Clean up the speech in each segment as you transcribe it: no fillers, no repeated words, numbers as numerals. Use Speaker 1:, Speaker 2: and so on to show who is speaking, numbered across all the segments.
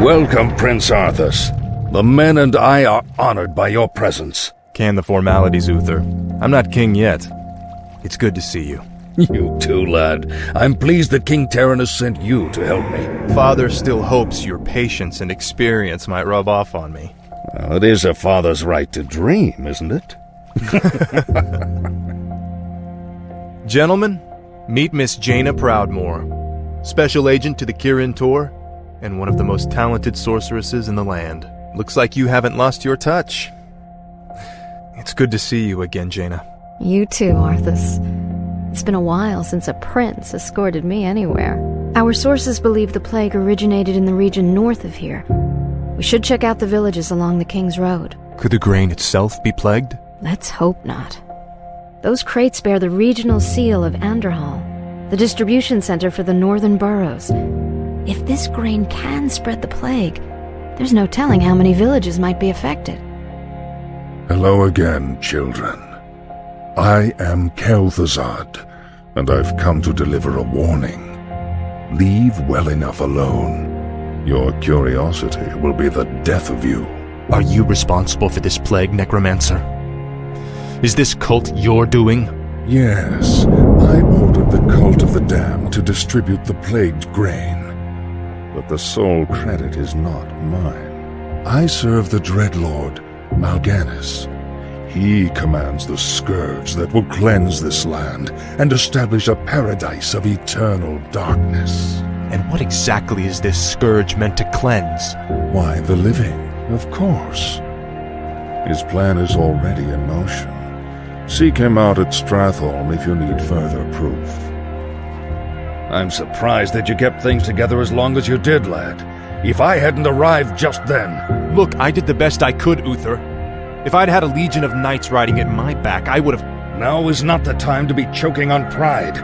Speaker 1: Welcome, Prince Arthas. The men and I are honored by your presence.
Speaker 2: Can the formalities, Uther. I'm not king yet. It's good to see you.
Speaker 1: You too, lad. I'm pleased that King Terenas sent you to help me.
Speaker 2: Father still hopes your patience and experience might rub off on me.
Speaker 1: Well, it is a father's right to dream, isn't it?
Speaker 2: Gentlemen, meet Miss Jaina Proudmoore, special agent to the Kirin Tor, and one of the most talented sorceresses in the land. Looks like you haven't lost your touch. It's good to see you again, Jaina.
Speaker 3: You too, Arthas. It's been a while since a prince escorted me anywhere. Our sources believe the plague originated in the region north of here. We should check out the villages along the King's Road.
Speaker 2: Could the grain itself be plagued?
Speaker 3: Let's hope not. Those crates bear the regional seal of Anderhall, the distribution center for the northern boroughs. If this grain can spread the plague, there's no telling how many villages might be affected.
Speaker 4: Hello again, children. I am Kel'Thuzad, and I've come to deliver a warning. Leave well enough alone. Your curiosity will be the death of you.
Speaker 2: Are you responsible for this plague, Necromancer? Is this cult your doing?
Speaker 4: Yes, I ordered the Cult of the Damned to distribute the plagued grain. But the sole credit is not mine. I serve the Dreadlord, Mal'Ganis. He commands the scourge that will cleanse this land and establish a paradise of eternal darkness.
Speaker 2: And what exactly is this scourge meant to cleanse?
Speaker 4: Why, the living, of course. His plan is already in motion. Seek him out at Stratholme if you need further proof.
Speaker 1: I'm surprised that you kept things together as long as you did, lad. If I hadn't arrived just then...
Speaker 2: Look, I did the best I could, Uther. If I'd had a legion of knights riding at my back, I would've...
Speaker 1: Now is not the time to be choking on pride.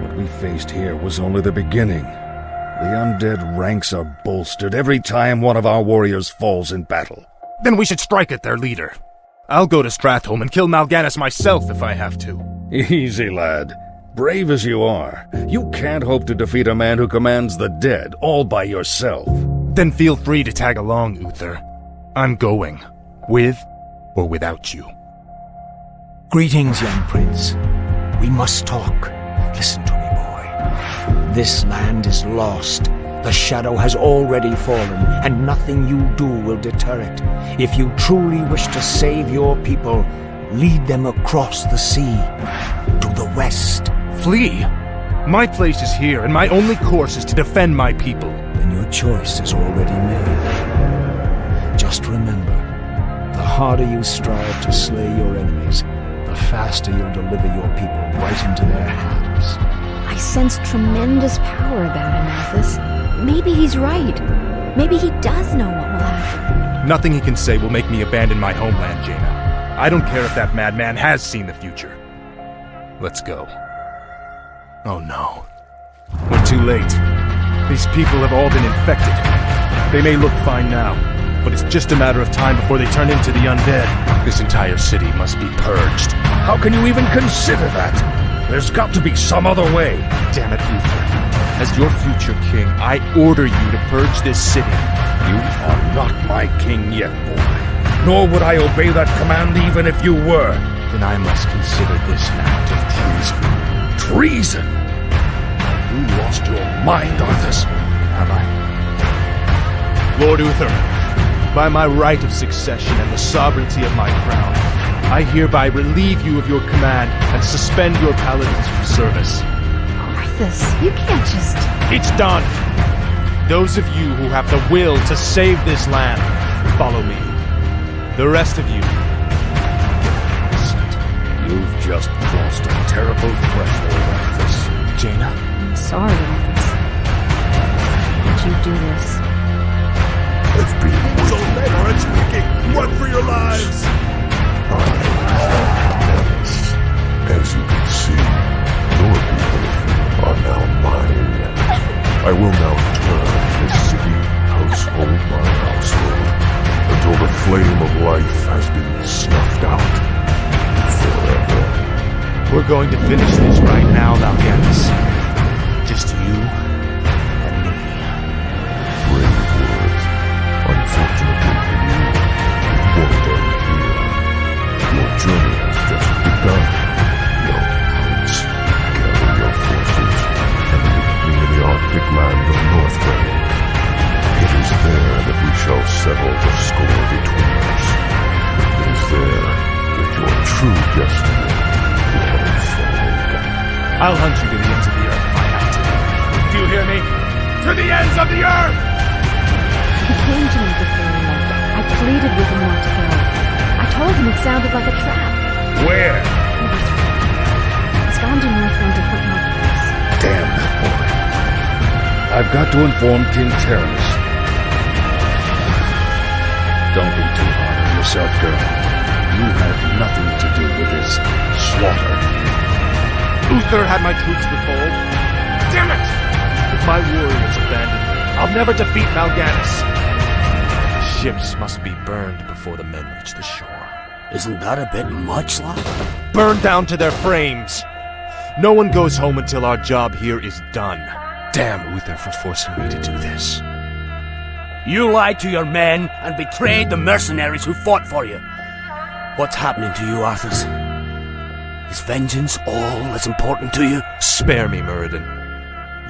Speaker 1: What we faced here was only the beginning. The undead ranks are bolstered every time one of our warriors falls in battle.
Speaker 2: Then we should strike at their leader. I'll go to Stratholme and kill Mal'Ganis myself if I have to.
Speaker 1: Easy, lad. Brave as you are, you can't hope to defeat a man who commands the dead all by yourself.
Speaker 2: Then feel free to tag along, Uther. I'm going. With or without you.
Speaker 5: Greetings, young prince. We must talk. Listen to me, boy. This land is lost. The shadow has already fallen, and nothing you do will deter it. If you truly wish to save your people, lead them across the sea, to the west.
Speaker 2: Flee? My place is here, and my only course is to defend my people.
Speaker 5: Then your choice is already made. Just remember, the harder you strive to slay your enemies, the faster you'll deliver your people right into their hands.
Speaker 3: I sense tremendous power about him, Arthas. Maybe he's right. Maybe he does know what will happen.
Speaker 2: Nothing he can say will make me abandon my homeland, Jaina. I don't care if that madman has seen the future. Let's go. Oh no. We're too late. These people have all been infected. They may look fine now, but it's just a matter of time before they turn into the undead. This entire city must be purged.
Speaker 1: How can you even consider that? There's got to be some other way.
Speaker 2: Damn it, Uther. As your future king, I order you to purge this city.
Speaker 1: You are not my king yet, boy. Nor would I obey that command even if you were.
Speaker 2: Then I must consider this an act of treason.
Speaker 1: Treason? You lost your mind, Arthas.
Speaker 2: Have I? Lord Uther, by my right of succession and the sovereignty of my crown, I hereby relieve you of your command and suspend your paladins from service.
Speaker 3: Arthas, you can't just...
Speaker 2: It's done! Those of you who have the will to save this land, follow me. The rest of you...
Speaker 1: You've just crossed a terrible threshold, Arthas.
Speaker 2: Jaina?
Speaker 3: I'm sorry, Arthas. Why did you do this?
Speaker 6: So men are speaking! Run for your lives!
Speaker 4: As you can see, your people are now mine. I will now turn this city household by household until the flame of life has been snuffed out forever.
Speaker 2: We're going to finish this right now, Mal'Ganis. Just you and me.
Speaker 4: Brave words, just
Speaker 2: I'll hunt you to the ends of the earth if I have to. Do you hear me? To the ends of the earth!
Speaker 3: He came to me before he left. I pleaded with him not to go. I told him it sounded like a trap.
Speaker 1: Where?
Speaker 3: He's gone to Northrend to put my place.
Speaker 1: Damn that boy. I've got to inform King Terrence. Don't be too hard on yourself, girl. You had nothing to do with this slaughter.
Speaker 2: Uther had my troops recalled. Damn it! If my warriors abandon me, I'll never defeat Mal'Ganis. Ships must be burned before the men reach the shore.
Speaker 7: Isn't that a bit much, lad?
Speaker 2: Burned down to their frames. No one goes home until our job here is done. Damn Uther for forcing me to do this.
Speaker 7: You lied to your men and betrayed the mercenaries who fought for you. What's happening to you, Arthas? Is vengeance all that's important to you?
Speaker 2: Spare me, Muradin.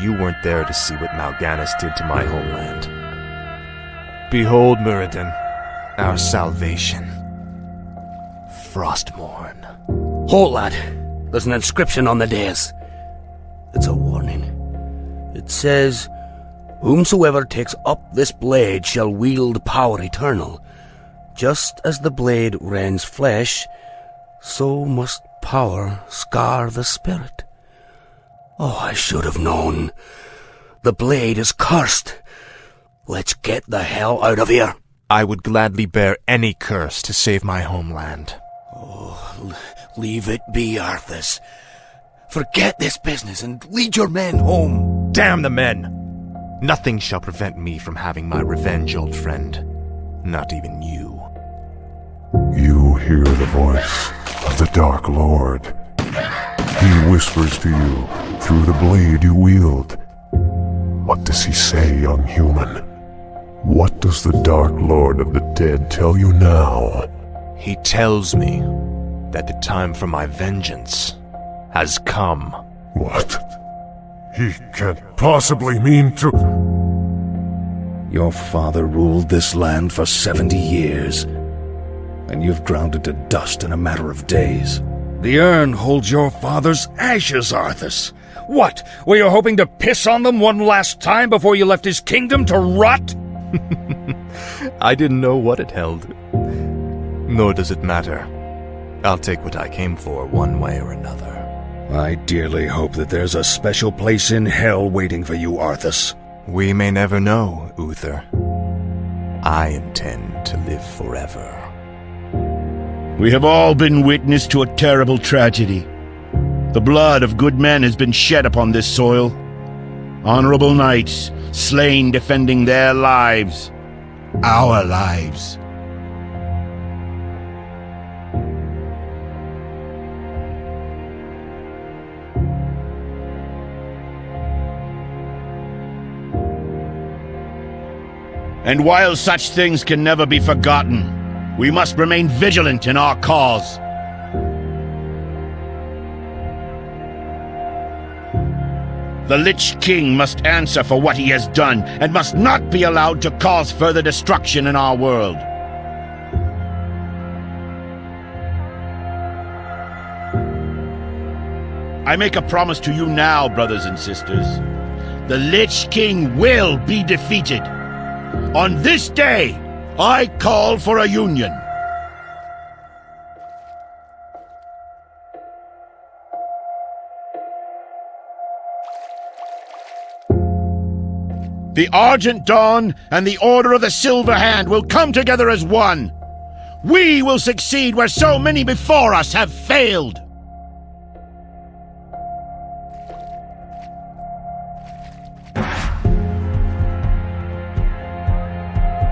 Speaker 2: You weren't there to see what Mal'Ganis did to my homeland. Behold, Muradin, our salvation. Frostmourne.
Speaker 7: Hold, lad. There's an inscription on the dais. It's a warning. It says, "Whomsoever takes up this blade shall wield power eternal. Just as the blade rends flesh, so must power scar the spirit." Oh, I should have known. The blade is cursed. Let's get the hell out of here.
Speaker 2: I would gladly bear any curse to save my homeland.
Speaker 7: Oh, leave it be, Arthas. Forget this business and lead your men home.
Speaker 2: Damn the men! Nothing shall prevent me from having my revenge, old friend. Not even you.
Speaker 4: You hear the voice of the Dark Lord. He whispers to you through the blade you wield. What does he say, young human? What does the Dark Lord of the Dead tell you now?
Speaker 2: He tells me that the time for my vengeance has come.
Speaker 4: What? He can't possibly mean to...
Speaker 1: Your father ruled this land for 70 years, and you've ground it to dust in a matter of days. The urn holds your father's ashes, Arthas. What? Were you hoping to piss on them one last time before you left his kingdom to rot?
Speaker 2: I didn't know what it held. Nor does it matter. I'll take what I came for one way or another.
Speaker 1: I dearly hope that there's a special place in hell waiting for you, Arthas.
Speaker 2: We may never know, Uther. I intend to live forever.
Speaker 8: We have all been witness to a terrible tragedy. The blood of good men has been shed upon this soil. Honorable knights, slain defending their lives. Our lives. And while such things can never be forgotten, we must remain vigilant in our cause. The Lich King must answer for what he has done, and must not be allowed to cause further destruction in our world. I make a promise to you now, brothers and sisters. The Lich King will be defeated. On this day, I call for a union. The Argent Dawn and the Order of the Silver Hand will come together as one. We will succeed where so many before us have failed.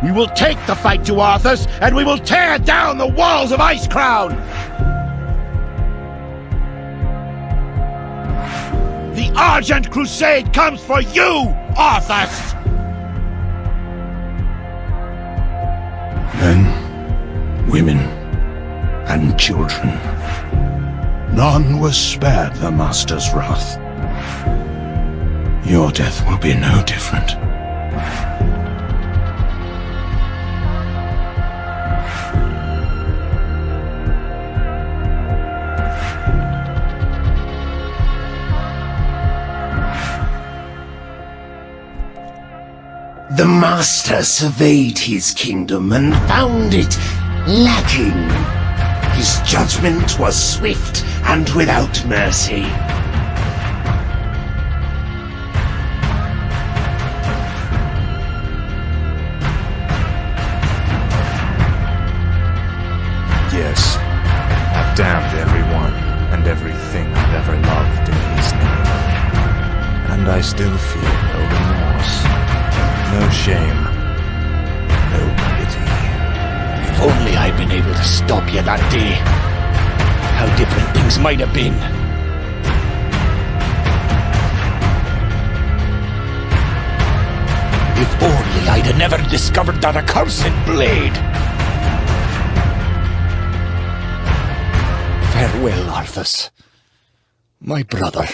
Speaker 8: We will take the fight to Arthas, and we will tear down the walls of Icecrown! The Argent Crusade comes for you, Arthas! Men, women, and children. None was spared the Master's wrath. Your death will be no different.
Speaker 9: master surveyed his kingdom and found it lacking. His judgment was swift and without mercy.
Speaker 2: Yes, I've damned everyone and everything I've ever loved in his name. And I still feel no remorse, no shame, no pity.
Speaker 5: If only I'd been able to stop you that day, how different things might have been. If only I'd have never discovered that accursed blade. Farewell, Arthas, my brother.